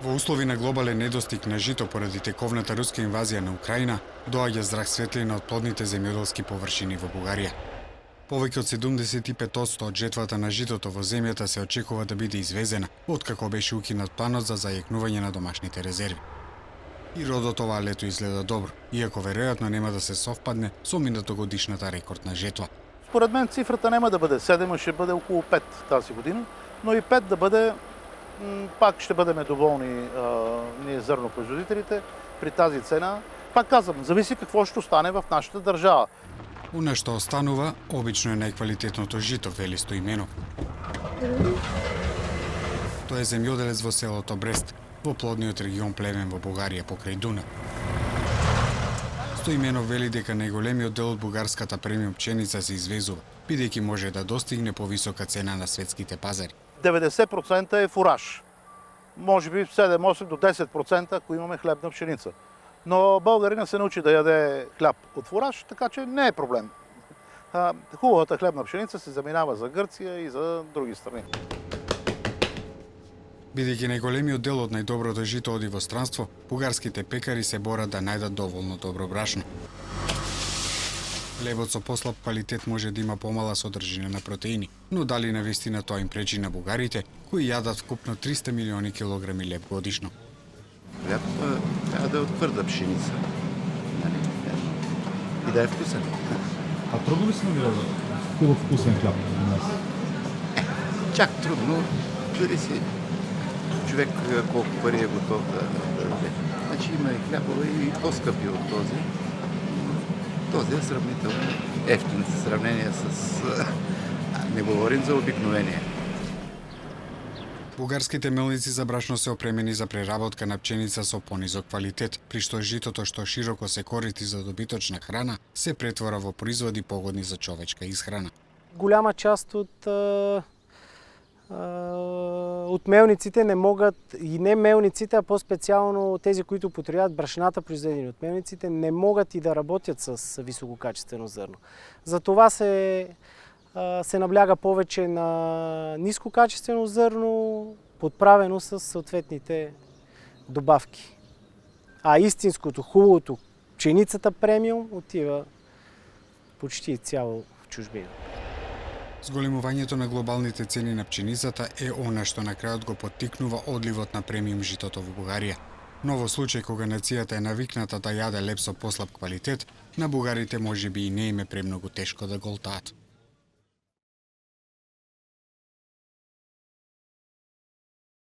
Во услови на глобален недостиг на жито поради тековната руска инвазија на Украина, доаѓа зрак светлина од плодните земјоделски површини во Бугарија. Повеќе од 75% од жетвата на житото во земјата се очекува да биде извезена, откако беше укинат планот за зајакнување на домашните резерви. И родот оваа лето изгледа добро, иако веројатно нема да се совпадне со минатогодишната рекордна жетва. Според мен цифрата няма да бъде 7, а ще бъде около 5 тази година, но и 5 да бъде, пак ще бъдем доволни ние зърнопроизводителите при тази цена. Пак казвам, зависи какво ще остане в нашата държава. Она што останува, обично е најквалитетното жито, вели Стоименов. Тој е земјоделец во селото Брест, во плодниот регион Плевен во Бугарија покрај Дунав. Стоименов вели дека најголемиот дел од бугарската премиум пченица се извезува, бидејќи може да достигне повисока цена на светските пазари. 90% е фураж. Може би 7-8 до 10%, ако имаме хлебна пшеница. Но българина се научи да яде хляб от фураж, така че не е проблем. Хубавата хлебна пшеница се заминава за Гърция и за други страни. Бидејќи најголемиот дел од најдоброто жито оди во странство, бугарските пекари се борат да најдат доволно добро брашно. Лебот со послаб квалитет може да има помала содржина на протеини, но дали навистина тоа им пречи на бугарите, кои јадат вкупно 300 милиони килограми леб годишно? Хляб трябва да е от твърда пшеница. И да е вкусен. А трудно ли се намира хубав вкусен хляб у нас? Чак трудно. Зависи човек колко пари е готов да даде. Значи има и хлябове и по-скъпи от този. Този е сравнително ефтин в сравнение с... Не говорим за обикновение. Бугарските мелници за брашно се опремени за преработка на пченица со понизок квалитет, при што житото што широко се користи за добиточна храна се претвора во производи погодни за човечка исхрана. Голяма част от мелниците не могат, и не мелниците, а по-специално тези, които потребяват брашната, произведени от мелниците, не могат и да работят с висококачествено зърно. Затова се набляга повече на нискокачествено зърно, подправено с съответните добавки. А истинското, хубавото, пшеницата премиум отива почти цяло в чужбина. Зголемувањето на глобалните цени на пченицата е она што на крајот го поттикнува одливот на премиум житото во Бугарија. Но во случај кога нацијата е навикната да јаде леб со послаб квалитет, на бугарите можеби и не им е премногу тешко да го олтаат.